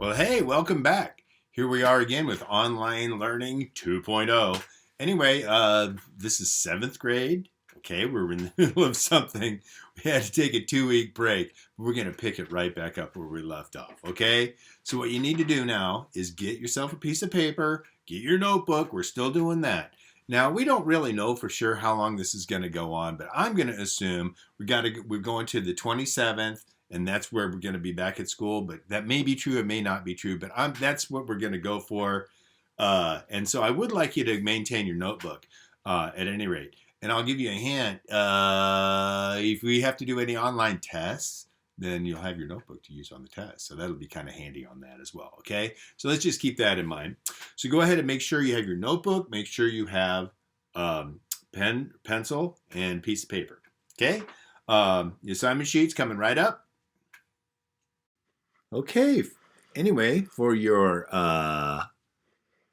Well, hey, welcome back. Here we are again with Online Learning 2.0. Anyway, this is seventh grade. Okay, we're in the middle of something. We had to take a 2-week break, but we're going to pick it right back up where we left off. Okay, so what you need to do now is get yourself a piece of paper, get your notebook. We're still doing that. Now, we don't really know for sure how long this is going to go on, but I'm going to assume we're going to the 27th, and that's where we're going to be back at school. But that may be true, it may not be true, but that's what we're going to go for. And so I would like you to maintain your notebook at any rate. And I'll give you a hint. If we have to do any online tests, then you'll have your notebook to use on the test. So that'll be kind of handy on that as well, okay? So let's just keep that in mind. So go ahead and make sure you have your notebook. Make sure you have pen, pencil, and piece of paper, okay? The assignment sheet's coming right up. Okay, anyway, for your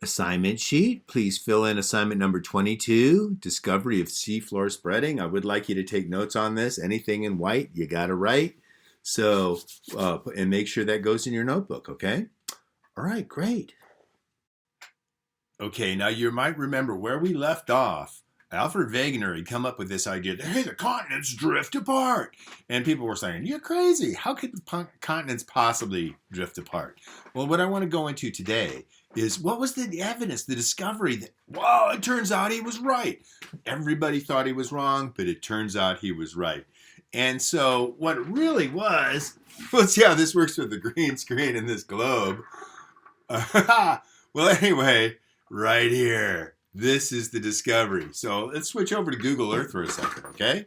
assignment sheet, please fill in assignment number 22, Discovery of Seafloor Spreading. I would like you to take notes on this. Anything in white, you got to write. So, and make sure that goes in your notebook, okay? All right, great. Okay, now you might remember where we left off. Alfred Wegener had come up with this idea that, hey, the continents drift apart. And people were saying, you're crazy. How could the continents possibly drift apart? Well, what I want to go into today is what was the evidence, the discovery that, wow, it turns out he was right. Everybody thought he was wrong, but it turns out he was right. And so what it really was, let's see how this works with the green screen in this globe. Well, anyway, right here. This is the discovery. So let's switch over to Google Earth for a second, okay?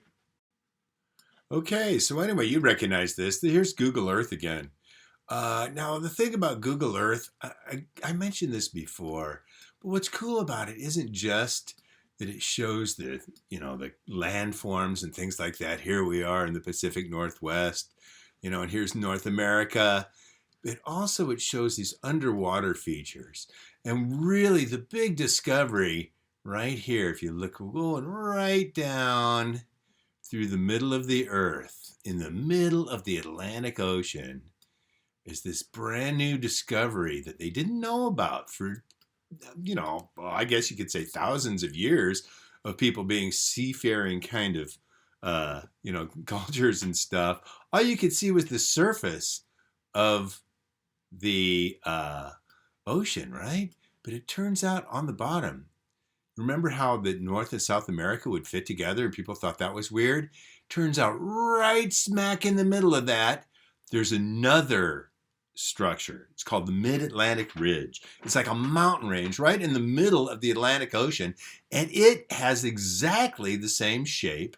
Okay, so anyway, you recognize this. Here's Google Earth again. Now, the thing about Google Earth, I mentioned this before, but what's cool about it isn't just that it shows the landforms and things like that. Here we are in the Pacific Northwest, and here's North America. But also it shows these underwater features. And really the big discovery right here, if you look, we're going right down through the middle of the Earth, in the middle of the Atlantic Ocean, is this brand new discovery that they didn't know about for, I guess you could say thousands of years of people being seafaring kind of, cultures and stuff. All you could see was the surface of the ocean, right? But it turns out on the bottom, remember how the North and South America would fit together and people thought that was weird? Turns out right smack in the middle of that, there's another structure. It's called the Mid-Atlantic Ridge. It's like a mountain range right in the middle of the Atlantic Ocean, and it has exactly the same shape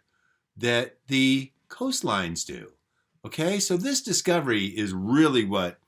that the coastlines do. Okay, so this discovery is really what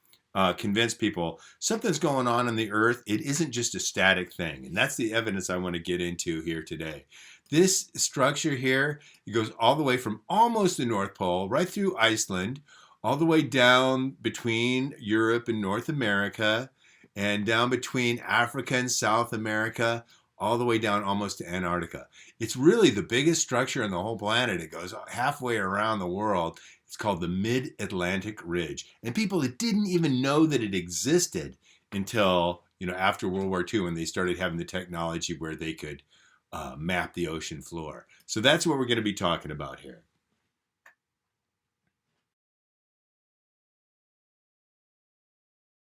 convinced people something's going on in the Earth. It isn't just a static thing. And that's the evidence I want to get into here today. This structure here, it goes all the way from almost the North Pole, right through Iceland, all the way down between Europe and North America, and down between Africa and South America, all the way down almost to Antarctica. It's really the biggest structure on the whole planet. It goes halfway around the world. It's called the Mid-Atlantic Ridge. And people that didn't even know that it existed until, after World War II, when they started having the technology where they could map the ocean floor. So that's what we're going to be talking about here.